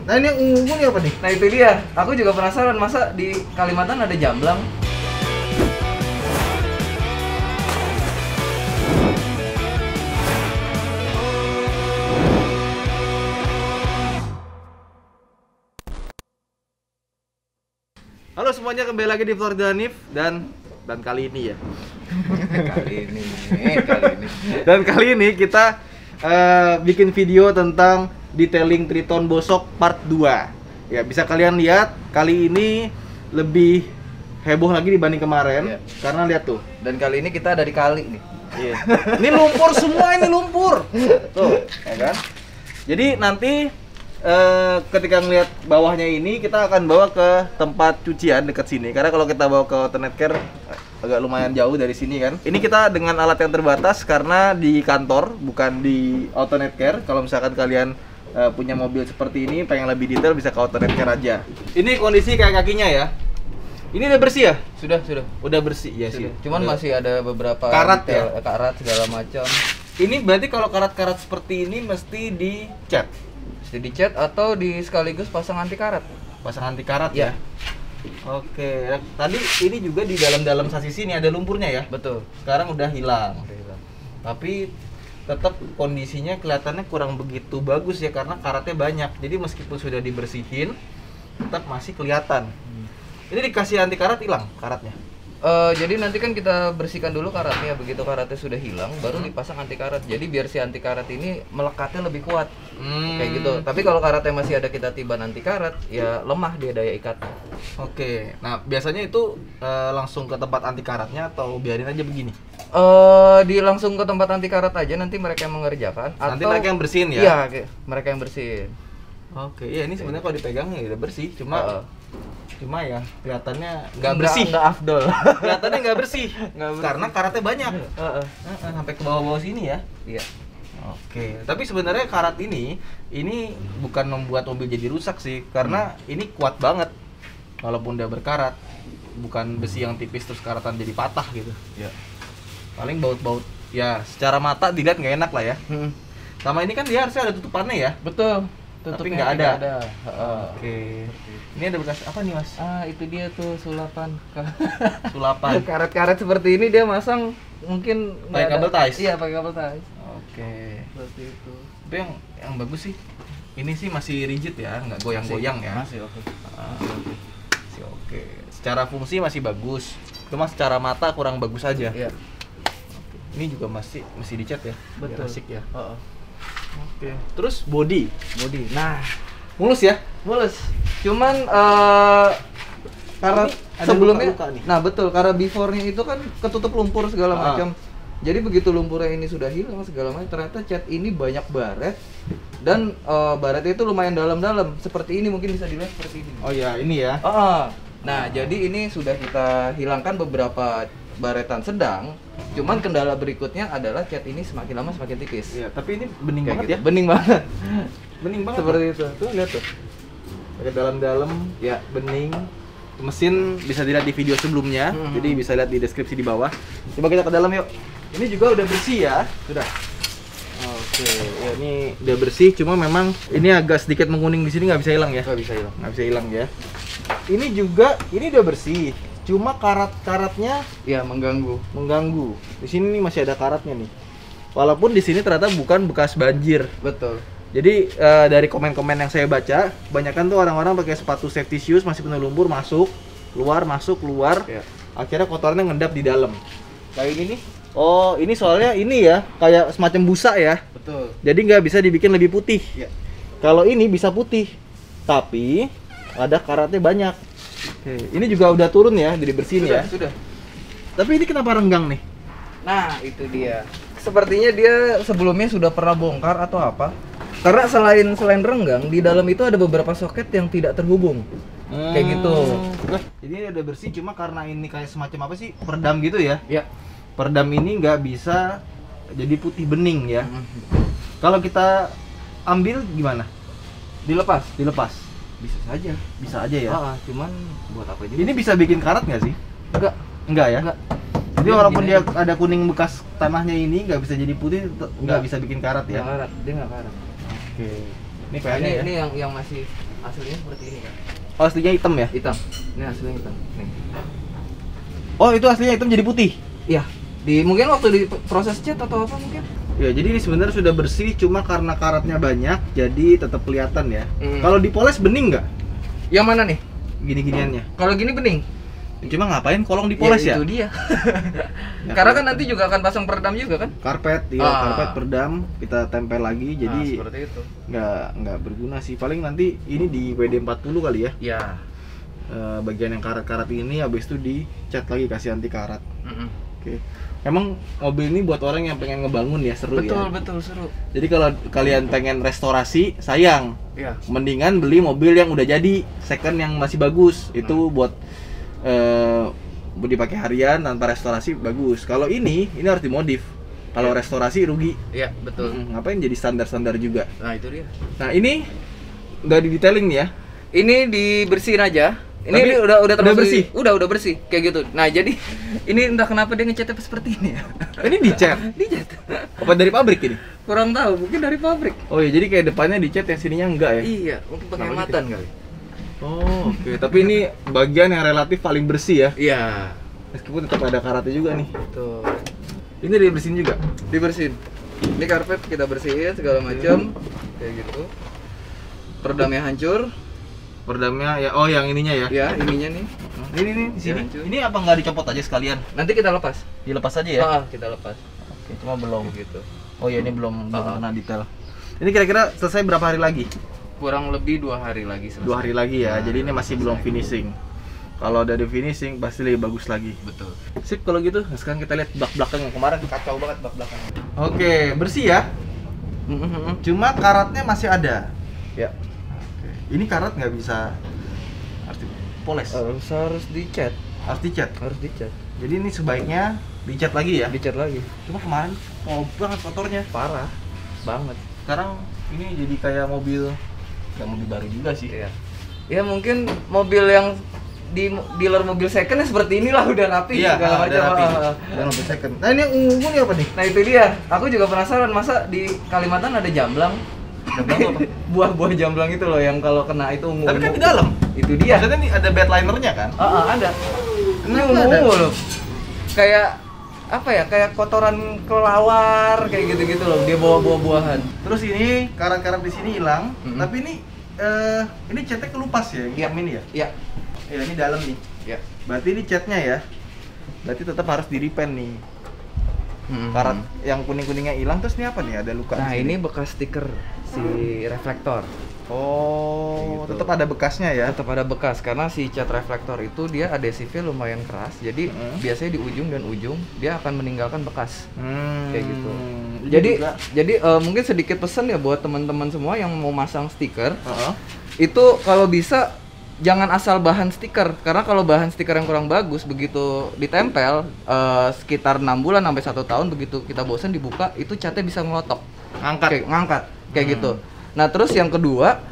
Nah ini yang ungu nih apa nih? Nah itu dia, aku juga penasaran masa di Kalimantan ada jamblang. Halo semuanya, kembali lagi di Florida Hanif dan kali ini ya. kali ini. Dan kali ini kita bikin video tentang detailing Triton Bosok part 2. Ya, bisa kalian lihat kali ini lebih heboh lagi dibanding kemarin. Ya. Karena lihat tuh. Dan kali ini kita ada di kali nih. Iya. Ini lumpur semua, ini lumpur. Tuh, ya kan? Jadi nanti ketika ngelihat bawahnya ini, kita akan bawa ke tempat cucian dekat sini. Karena kalau kita bawa ke alternate care agak lumayan jauh dari sini kan. Ini kita dengan alat yang terbatas karena di kantor, bukan di alternate care. Kalau misalkan kalian punya mobil seperti ini, pengen lebih detail bisa ke alternate care aja. Ini kondisi kayak kakinya ya. Ini udah bersih ya? Sudah. Udah bersih ya sih. Cuman udah. masih ada beberapa Karat detail, ya? karat segala macam. Ini berarti kalau karat-karat seperti ini mesti dicat. Mesti dicat atau di sekaligus pasang anti karat. Pasang anti karat Ya. ya. Oke, tadi ini juga di dalam sasis ini ada lumpurnya ya. Betul. Sekarang udah hilang. Udah hilang. Tapi tetap kondisinya kelihatannya kurang begitu bagus ya karena karatnya banyak. Jadi meskipun sudah dibersihin, tetap masih kelihatan. Ini dikasih anti karat hilang karatnya. Jadi nanti kan kita bersihkan dulu karatnya, begitu karatnya sudah hilang, baru dipasang anti karat. Jadi biar si anti karat ini melekatnya lebih kuat, kayak gitu. Tapi kalau karatnya masih ada kita tiban anti karat, ya lemah dia daya ikatnya. Oke, nah biasanya itu langsung ke tempat anti karatnya atau biarin aja begini? Di langsung ke tempat anti karat aja, nanti mereka yang mengerjakan. Nanti atau mereka yang bersihin ya? Iya, mereka yang bersihin. Oke, iya ini sebenarnya kalau dipegang ya udah bersih, cuma ya kelihatannya nggak Nggak- bersih. nggak afdol. Kelihatannya nggak bersih. Nggak bersih. Karena karatnya banyak. Heeh. Sampai ke bawah-bawah sini ya. Iya. Oke, tapi sebenarnya karat ini bukan membuat mobil jadi rusak sih, karena ini kuat banget. Walaupun dia berkarat, bukan besi yang tipis terus karatan jadi patah gitu. Iya. Paling baut-baut ya secara mata dilihat nggak enak lah ya. Sama ini kan dia harusnya ada tutupannya ya. Betul. Tapi Tutupnya nggak ada. tidak Heeh. Oke. Ini ada bekas apa nih, Mas? Itu dia tuh sulapan. Sulapan. Karet-karet seperti ini dia masang mungkin nggak Pakai ada- kabel ties? Iya, pakai kabel ties. Oke. Seperti itu. Tapi yang bagus sih. Ini sih masih rigid ya, nggak goyang-goyang ya. Masih oke. Masih oke. Secara fungsi masih bagus. Cuma secara mata kurang bagus aja. Iya. Ini juga masih dicat ya. Biar Betul. asik ya. Heeh. Oke. Terus body. Body. Nah, Mulus ya? mulus. Cuman karena Ini ada sebelumnya luka-luka nih. nah betul, karena before-nya itu kan ketutup lumpur segala Ah. macam. Jadi begitu lumpurnya ini sudah hilang segala macam, ternyata cat ini banyak baret dan baretnya itu lumayan dalam-dalam. Seperti ini mungkin bisa dilihat seperti ini. Oh ya, ini ya. Nah, jadi ini sudah kita hilangkan beberapa baretan sedang. Cuman kendala berikutnya adalah cat ini semakin lama semakin tipis. Iya, tapi ini bening Kayak banget gitu. ya. Bening banget. Bening banget. Seperti itu. Tuh lihat tuh. Pakai dalam-dalam ya, bening. Mesin bisa dilihat di video sebelumnya. Jadi bisa lihat di deskripsi di bawah. Coba kita ke dalam yuk. Ini juga udah bersih ya. Sudah. Oke, ya ini udah bersih, cuma memang ini agak sedikit menguning di sini, nggak bisa hilang ya. Nggak bisa hilang. Nggak bisa hilang ya. Ini juga, ini udah bersih, cuma karat-karatnya Ya, mengganggu. mengganggu. Di sini nih masih ada karatnya nih. Walaupun di sini ternyata bukan bekas banjir. Betul. Jadi dari komen-komen yang saya baca, kebanyakan tuh orang-orang pakai sepatu safety shoes masih penuh lumpur, masuk, keluar. Ya. Akhirnya kotorannya ngendap di dalam. Kayak ini nih. Oh, ini soalnya ini ya, kayak semacam busa ya. Betul. Jadi nggak bisa dibikin lebih putih. Ya. Kalau ini bisa putih, tapi ada karatnya banyak. Oke, ini juga udah turun ya, jadi bersihin ya. Sudah. Tapi ini kenapa renggang nih? Nah, itu dia. Sepertinya dia sebelumnya sudah pernah bongkar atau apa? Karena selain renggang, di dalam itu ada beberapa soket yang tidak terhubung. Kayak gitu. Jadi ini udah bersih, cuma karena ini kayak semacam apa sih? Peredam gitu ya. Ya. Peredam ini nggak bisa jadi putih bening ya. Kalau kita ambil gimana? Dilepas. Dilepas. Bisa saja. Bisa aja ya. Cuman buat apa juga? Ini bisa bikin karat nggak sih? enggak. Enggak ya? Enggak. Jadi Dia walaupun begini dia ada kuning bekas tanahnya ini nggak bisa jadi putih, nggak bisa bikin karat Dia ya. karat, dia enggak karat. Oke. Ini Nah, kayaknya ya. ini yang masih aslinya seperti ini kan. Oh, aslinya hitam ya? Hitam. Ini aslinya hitam. Nih. Oh, itu aslinya hitam jadi putih. Iya. Mungkin waktu di proses cat atau apa mungkin. Ya, jadi ini sebenarnya sudah bersih, cuma karena karatnya banyak, jadi tetap kelihatan ya. Kalau dipoles bening nggak? Yang mana nih? Gini-giniannya. Kalau gini bening. Cuma ngapain kolong dipoles ya? Itu dia. Karena kan nanti juga akan pasang peredam juga kan? Karpet, iya, karpet peredam kita tempel lagi, jadi seperti itu. nggak berguna sih. Paling nanti ini di WD-40 kali ya. Iya. Bagian yang karat-karat ini, habis itu dicat lagi, kasih anti karat. Oke. Emang mobil ini buat orang yang pengen ngebangun ya, seru ya. Betul seru. Jadi kalau kalian pengen restorasi, sayang. Iya. Mendingan beli mobil yang udah jadi, second yang masih bagus. Itu buat dipakai harian tanpa restorasi bagus. Kalau ini harus dimodif. Kalau restorasi rugi. Iya, betul. Ngapain jadi standar-standar juga. Nah, itu dia. Nah, ini udah di detailing nih ya. Ini dibersihin aja. Ini Tapi udah termasuk bersih? Udah bersih kayak gitu. Nah, jadi ini entah kenapa dia ngecatnya seperti ini ya. Ini dicat. Dicat. Apa dari pabrik ini? Kurang tahu, mungkin dari pabrik. Oh ya, jadi kayak depannya dicat, yang sininya enggak ya? Iya, untuk penghematan kali. Oh, oke. Tapi ini bagian yang relatif paling bersih ya. Iya. Meskipun tetap ada karatnya juga nih. Tuh. Ini dibersihin juga. Dibersihin. Ini karpet kita bersihin segala macam kayak gitu. Peredamnya hancur. Peredamnya ya, oh yang ininya ya. Ya, ininya nih. Ini di sini. hancur. Ini apa nggak dicopot aja sekalian? Nanti kita lepas. Dilepas aja ya? Kita lepas. Oke, cuma belum. Gitu. Oh ya, ini belum kena detail. Ini kira-kira selesai berapa hari lagi? Kurang lebih 2 hari lagi selesai. 2 hari lagi ya. Nah, Jadi ini masih belum finishing. Kalau udah di finishing pasti lebih bagus lagi. Betul. Sip kalau gitu. Nah, sekarang kita lihat bak belakang yang kemarin kacau banget bak belakang. Oke, bersih ya. Cuma karatnya masih ada. Ya. Oke. Ini karat nggak bisa poles. Harus dicat. Harus dicat. Harus dicat. Jadi ini sebaiknya dicat lagi ya. Dicat lagi. Cuma kemarin banget kotornya. Parah banget. Sekarang ini jadi kayak mobil, nggak mobil baru juga sih. Iya. Ya mungkin mobil yang di dealer mobil second seperti inilah udah rapi. Iya, segala udah macam. rapi. Udah mobil second. Nah, ini yang ungu nih apa nih? Nah itu dia. Aku juga penasaran masa di Kalimantan ada jamblang. Jamblang apa? Buah-buah jamblang itu loh yang kalau kena itu ungu. Tapi kan di dalam. Itu dia. Maksudnya nih ada bedlinernya kan? Ada. Ini Kenapa ungu ada? loh. Kayak apa ya? Kayak kotoran kelelawar kayak gitu-gitu loh. Dia bawa buah-buahan. Terus ini karat-karat di sini hilang, Mm-mm. tapi ini catnya kelupas ya, yang ini ya? Iya. Ya, ini dalam nih. Iya. Berarti ini catnya ya. Berarti tetap harus di repaint nih. Karat yang kuning-kuningnya hilang, terus ini apa nih? Ada luka. Nah di sini. ini bekas stiker si reflektor. Oh, Gitu. tetap ada bekasnya ya. Tetap ada bekas karena si cat reflektor itu dia adesifnya lumayan keras. Jadi biasanya di ujung dan ujung dia akan meninggalkan bekas. Kayak gitu. Ini juga. Jadi mungkin sedikit pesan ya buat teman-teman semua yang mau masang stiker. Heeh. Itu kalau bisa jangan asal bahan stiker, karena kalau bahan stiker yang kurang bagus begitu ditempel sekitar 6 bulan sampai 1 tahun, begitu kita bosan dibuka itu catnya bisa ngelotok, ngangkat kayak gitu. Nah terus yang kedua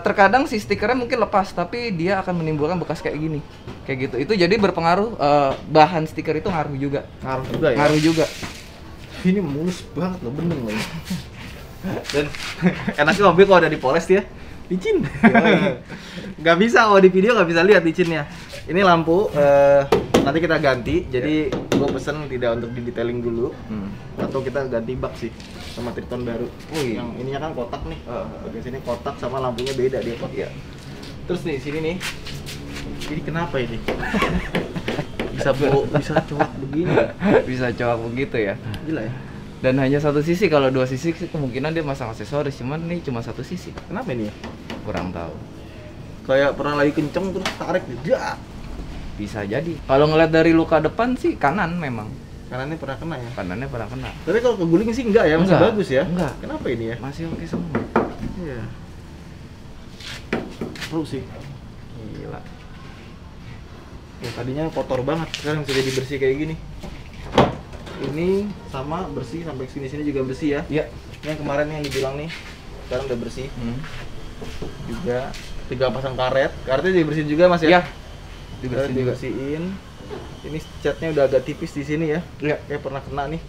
terkadang si stikernya mungkin lepas tapi dia akan menimbulkan bekas kayak gini, kayak gitu. Itu jadi berpengaruh, bahan stiker itu ngaruh juga. Ngaruh juga ya. Ngaruh juga. Ini mulus banget loh, bener loh. Dan enaknya mobil kalau udah dipoles dia licin. Nggak bisa, kalau di video nggak bisa lihat licinnya. Ini lampu nanti kita ganti. Jadi gue pesen tidak untuk di detailing dulu, atau kita ganti bak sih sama Triton baru. Yang ininya kan kotak nih. Bagian sini kotak sama lampunya beda dia. Iya. Terus nih sini nih. Ini kenapa ini? bisa coak begini. Bisa coak begitu ya. Gila ya. Dan hanya satu sisi, kalau 2 sisi kemungkinan dia masang aksesoris, cuman ini cuma 1 sisi. Kenapa ini ya? Kurang tahu. Kayak pernah lagi kenceng terus tarik dia. Bisa jadi. Kalau ngeliat dari luka depan sih kanan memang. Kanannya pernah kena ya? Kanannya pernah kena. Tapi kalau keguling sih enggak ya, masih Enggak. bagus ya? Enggak. Kenapa ini ya? Masih oke semua. Iya. Seru sih. Gila. Ya tadinya kotor banget, sekarang bisa jadi bersih kayak gini. Ini sama bersih sampai sini juga bersih ya. Iya. Ini yang kemarin yang dibilang nih, sekarang udah bersih. Juga 3 pasang karet. Karetnya dibersihin juga Mas ya? Iya. Dibersihin. Ini catnya udah agak tipis di sini ya. Iya. Kayak pernah kena nih.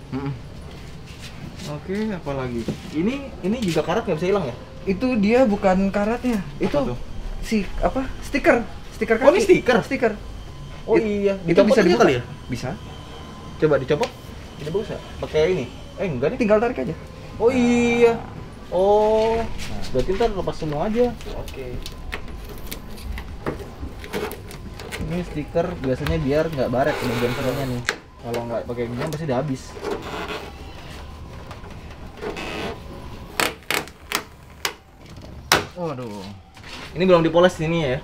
Oke, apa lagi? Ini juga karet nggak bisa hilang ya? Itu dia bukan karatnya. Itu tuh? Stiker kaki. Oh, ini stiker? Oh iya, Itu bisa aja dibuka kali ya? Bisa. Coba dicopot. Tidak bisa. Pakai ini. Enggak deh. Tinggal tarik aja. Oh iya. Oh. Berarti ntar lepas semua aja. Oke. Ini stiker biasanya biar nggak baret bagian tengahnya nih. Kalau nggak pakai gini pasti udah habis. Waduh. Ini belum dipoles ini ya.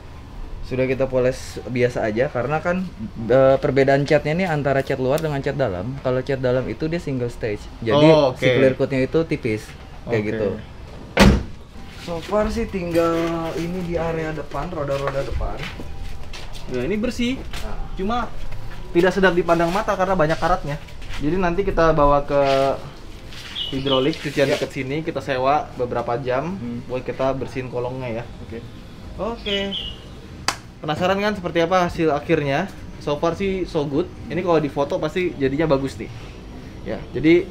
Sudah kita poles biasa aja karena kan perbedaan catnya ini antara cat luar dengan cat dalam. Kalau cat dalam itu dia single stage. Jadi si clear coatnya itu tipis kayak gitu. So far sih tinggal ini di area depan, roda-roda depan. Ya ini bersih. Cuma tidak sedap dipandang mata karena banyak karatnya. Jadi nanti kita bawa ke hidrolik cucian dekat sini, kita sewa beberapa jam buat kita bersihin kolongnya ya. Oke. Penasaran kan seperti apa hasil akhirnya? So far sih so good. Ini kalau di foto pasti jadinya bagus nih. Ya, jadi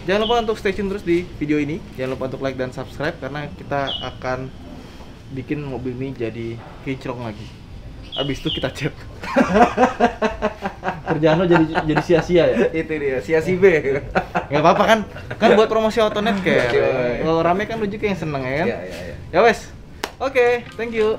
jangan lupa untuk stay tune terus di video ini. Jangan lupa untuk like dan subscribe karena kita akan bikin mobil ini jadi kinclong lagi. Abis itu kita cat. Kerjaan lo jadi sia-sia ya? Itu dia, sia-si B. Nggak apa-apa kan? Kan buat promosi Autonet kayak. Oke. Kalau rame kan lu juga yang seneng ya kan? Iya. Ya wes. Oke, thank you.